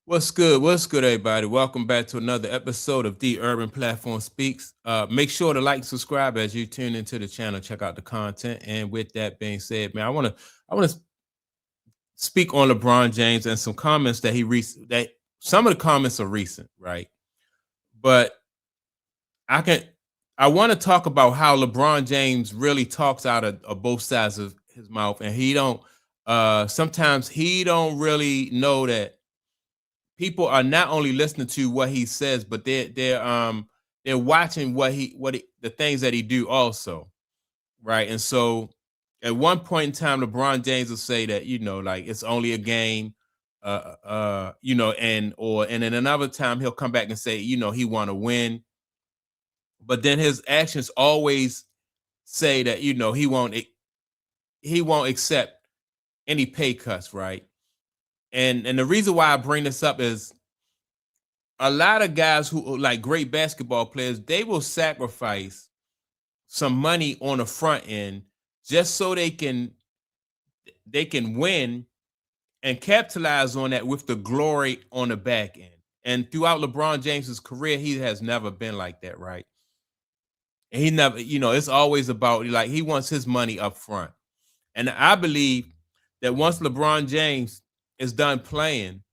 What's good? What's good, everybody? Welcome back to another episode of The Urban Platform Speaks. Make sure to like and subscribe as you tune into the channel. Check out the content. And with that being said, man, I want to speak on LeBron James and some comments that that some of the comments are recent, right? But I can I want to talk about how LeBron James really talks out of both sides of his mouth, and he don't. Sometimes he don't really know that people are not only listening to what he says, but they're watching the things that he do also, right? And so at one point in time, LeBron James will say that, like it's only a game, and then another time he'll come back and say, he want to win, but then his actions always say that, he won't accept any pay cuts, right? And the reason why I bring this up is a lot of guys who like great basketball players, they will sacrifice some money on the front end just so they can win and capitalize on that with the glory on the back end. And throughout LeBron James's career, he has never been like that, right? And he never, it's always about like he wants his money up front. And I believe that once LeBron James is done playing,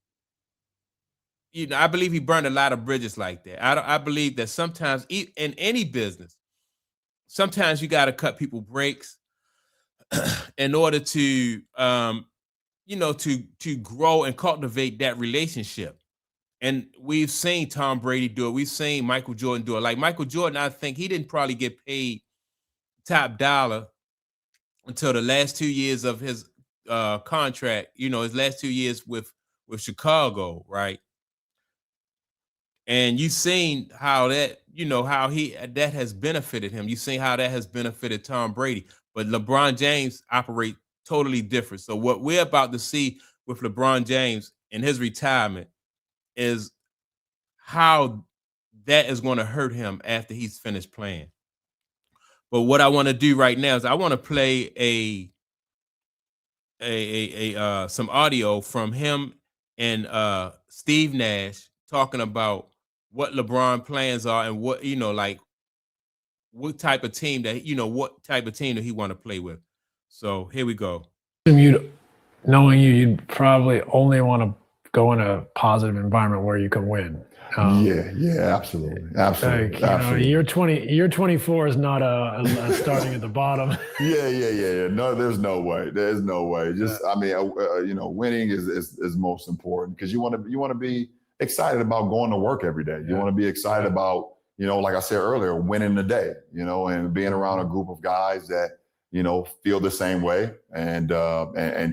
I believe he burned a lot of bridges like that. I believe that sometimes in any business, sometimes you got to cut people breaks in order to, to grow and cultivate that relationship. And we've seen Tom Brady do it. We've seen Michael Jordan do it. Like Michael Jordan, I think he didn't probably get paid top dollar until the last 2 years of his contract. His last 2 years with Chicago, right? And you've seen how that, that has benefited him. You've seen how that has benefited Tom Brady. But LeBron James operate totally different. So what we're about to see with LeBron James in his retirement is how that is going to hurt him after he's finished playing. But what I want to do right now is I want to play some audio from him and Steve Nash talking about what LeBron plans are and what, like what type of team that, what type of team that he want to play with. So here we go. Knowing you'd probably only want to go in a positive environment where you can win. Yeah, absolutely. Year 24 is not a starting at the bottom. Yeah. No, there's no way. There's no way. Just, winning is most important because you want to be excited about going to work every day. You want to be excited about, like I said earlier, winning the day, and being around a group of guys that, feel the same way and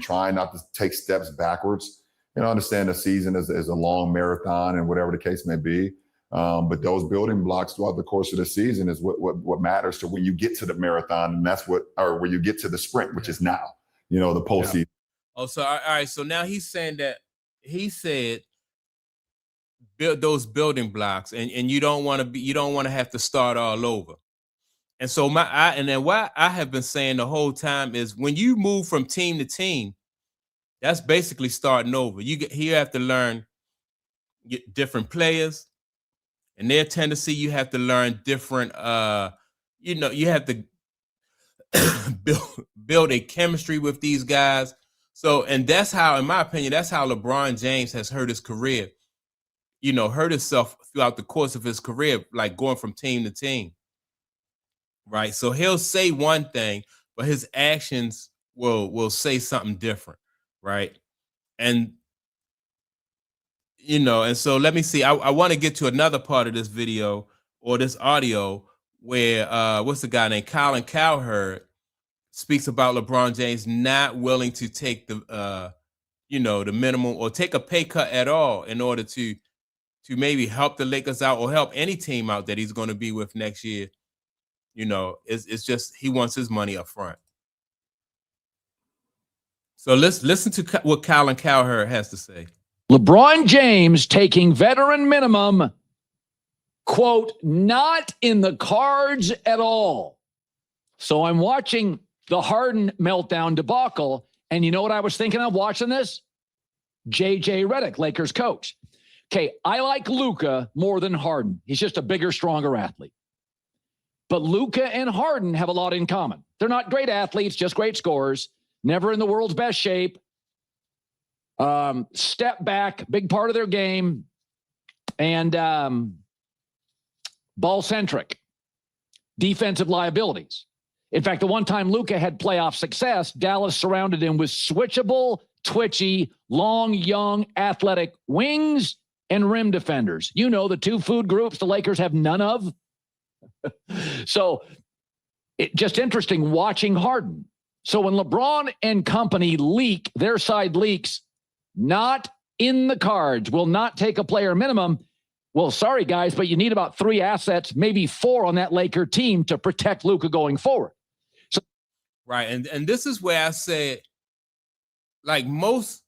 trying not to take steps backwards. Understand the season is a long marathon and whatever the case may be. But those building blocks throughout the course of the season is what matters to when you get to the marathon, and when you get to the sprint, which is now, the postseason. Yeah. Oh, so all right. So now he's saying that he said build those building blocks, and you don't want to have to start all over. And so what I have been saying the whole time is when you move from team to team, that's basically starting over. You have to learn different players and their tendency. You have to learn different. You have to build a chemistry with these guys. So, and that's how, in my opinion, that's how LeBron James has hurt his career. Hurt himself throughout the course of his career, like going from team to team. Right. So he'll say one thing, but his actions will say something different. Right. And so let me see. I want to get to another part of this video or this audio where what's the guy named Colin Cowherd speaks about LeBron James not willing to take the the minimum or take a pay cut at all in order to maybe help the Lakers out or help any team out that he's going to be with next year. It's just he wants his money up front. So let's listen to what Colin Cowherd has to say. LeBron James taking veteran minimum, quote, not in the cards at all. So I'm watching the Harden meltdown debacle, and you know what I was thinking of watching this? J.J. Redick, Lakers coach. Okay, I like Luka more than Harden. He's just a bigger, stronger athlete. But Luka and Harden have a lot in common. They're not great athletes, just great scorers. Never in the world's best shape. Step back, big part of their game. And ball-centric. Defensive liabilities. In fact, the one time Luka had playoff success, Dallas surrounded him with switchable, twitchy, long, young, athletic wings and rim defenders. You know, the two food groups the Lakers have none of. So it just interesting watching Harden. So when LeBron and company leak, their side leaks, not in the cards, will not take a player minimum. Well, sorry, guys, but you need about 3 assets, maybe 4 on that Laker team to protect Luka going forward. So, right. And this is where I said, like most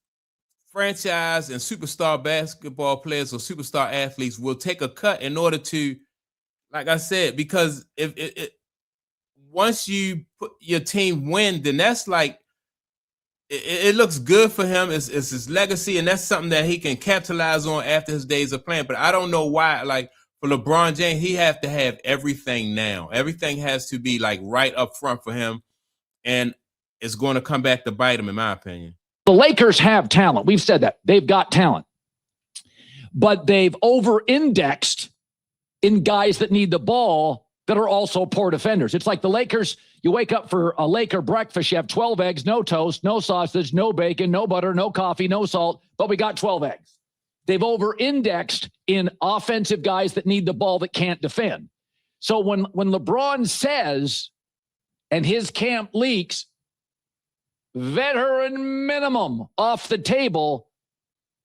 franchise and superstar basketball players or superstar athletes will take a cut in order to, like I said, because if once you put your team win, then that's like, it looks good for him. It's his legacy, and that's something that he can capitalize on after his days of playing. But I don't know why, like for LeBron James, he have to have everything now. Everything has to be like right up front for him, and it's going to come back to bite him, in my opinion. the Lakers have talent. We've said that. They've got talent. But they've over-indexed in guys that need the ball that are also poor defenders. It's like the Lakers, you wake up for a Laker breakfast, you have 12 eggs, no toast, no sausage, no bacon, no butter, no coffee, no salt, but we got 12 eggs. They've over-indexed in offensive guys that need the ball that can't defend. So when LeBron says, and his camp leaks, veteran minimum off the table,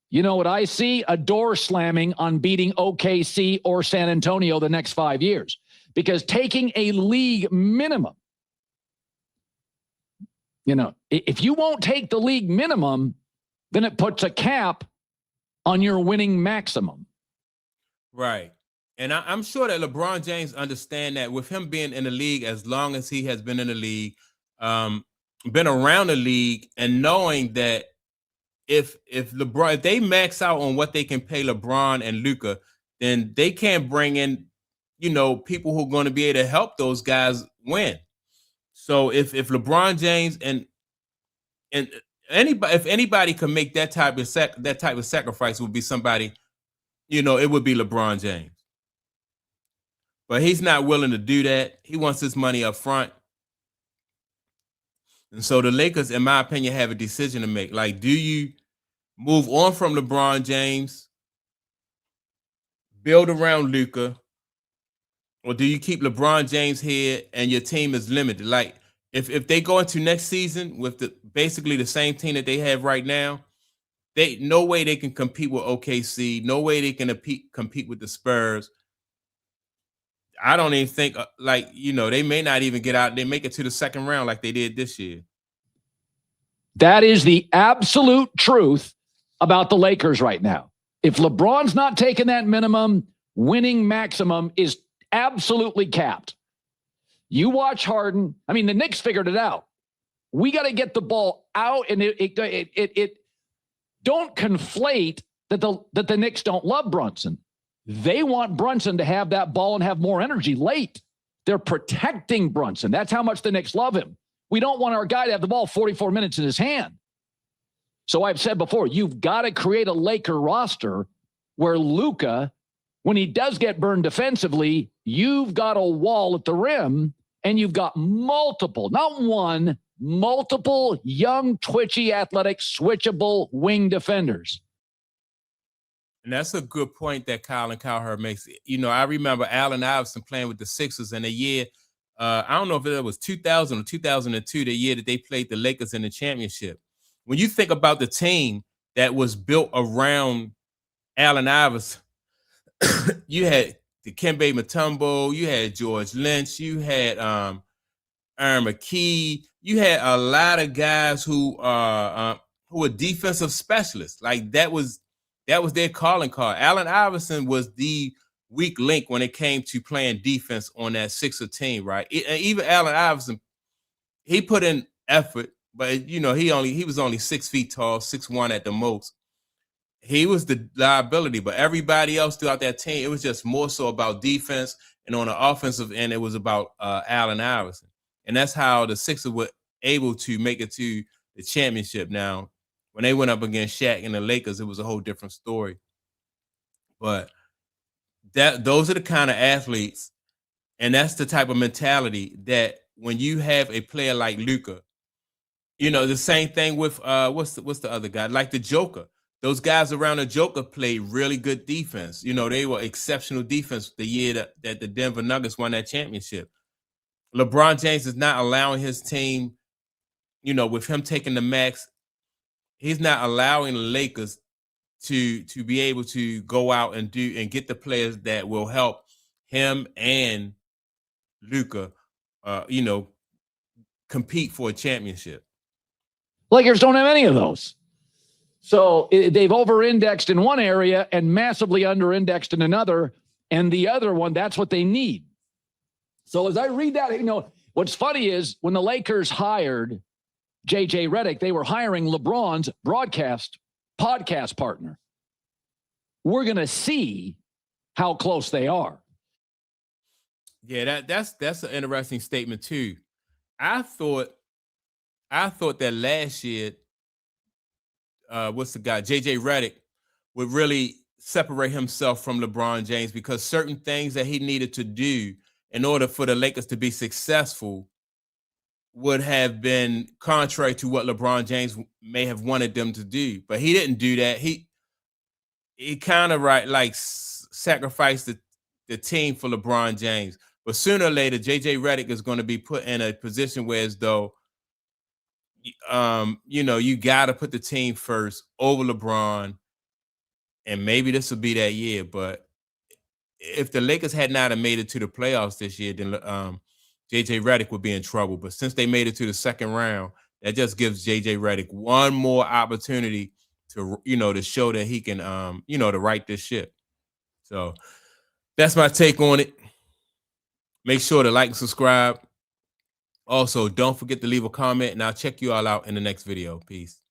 you know what I see? A door slamming on beating OKC or San Antonio the next 5 years. Because taking a league minimum, you know, if you won't take the league minimum, then it puts a cap on your winning maximum. Right. And I'm sure that LeBron James understands that with him being in the league as long as he has been in the league, been around the league, and knowing that if LeBron, if they max out on what they can pay LeBron and Luka, then they can't bring in, you know, people who are going to be able to help those guys win. So if LeBron James and anybody, if anybody can make that type of sacrifice, would be somebody, you know, it would be LeBron James. But he's not willing to do that. He wants his money up front. And so the Lakers, in my opinion, have a decision to make. Like, do you move on from LeBron James, build around Luka, or do you keep LeBron James here and your team is limited? Like, if they go into next season with basically the same team that they have right now, no way they can compete with OKC. No way they can compete with the Spurs. I don't even think, like, you know, they may not even get out. They make it to the second round like they did this year. That is the absolute truth about the Lakers right now. If LeBron's not taking that minimum, winning maximum is absolutely capped. You watch Harden. I mean, the Knicks figured it out. We got to get the ball out, and it don't conflate that the Knicks don't love Brunson. They want Brunson to have that ball and have more energy late. They're protecting Brunson. That's how much the Knicks love him. We don't want our guy to have the ball 44 minutes in his hand. So I've said before, you've got to create a Laker roster where Luka, when he does get burned defensively, you've got a wall at the rim, and you've got multiple, not one, multiple young, twitchy, athletic, switchable wing defenders. And that's a good point that Colin Cowherd makes. You know, I remember Allen Iverson playing with the Sixers in a year, I don't know if it was 2000 or 2002, the year that they played the Lakers in the championship. When you think about the team that was built around Allen Iverson, you had Dikembe Mutombo, you had George Lynch, you had Aaron McKee, you had a lot of guys who were defensive specialists. Like that was their calling card. Allen Iverson was the weak link when it came to playing defense on that Sixer team, right? Even Allen Iverson, he put in effort, but you know, he was only 6 feet tall, 6'1" at the most. he was the liability, but everybody else throughout that team, it was just more so about defense, and on the offensive end, it was about Allen Iverson. And that's how the Sixers were able to make it to the championship. Now, when they went up against Shaq and the Lakers, it was a whole different story. But those are the kind of athletes, and that's the type of mentality that when you have a player like Luka, the same thing with what's the other guy, like the Joker. Those guys around the Joker played really good defense. They were exceptional defense the year that the Denver Nuggets won that championship. LeBron James is not allowing his team, with him taking the max, he's not allowing the Lakers to be able to go out and get the players that will help him and Luka, compete for a championship. Lakers don't have any of those. So they've over-indexed in one area and massively under-indexed in another. And the other one, that's what they need. So as I read that, what's funny is when the Lakers hired J.J. Redick, they were hiring LeBron's podcast partner. We're going to see how close they are. Yeah, that's an interesting statement too. I thought that last year, what's the guy, J.J. Redick, would really separate himself from LeBron James, because certain things that he needed to do in order for the Lakers to be successful would have been contrary to what LeBron James may have wanted them to do. But he didn't do that. He kind of sacrificed the team for LeBron James. But sooner or later, J.J. Redick is going to be put in a position where, as though, you got to put the team first over LeBron, and maybe this will be that year. But if the Lakers had not have made it to the playoffs this year, then J.J. Redick would be in trouble. But since they made it to the second round, that just gives J.J. Redick one more opportunity to, to show that he can, to right this ship. So that's my take on it. Make sure to like and subscribe. Also, don't forget to leave a comment, and I'll check you all out in the next video. Peace.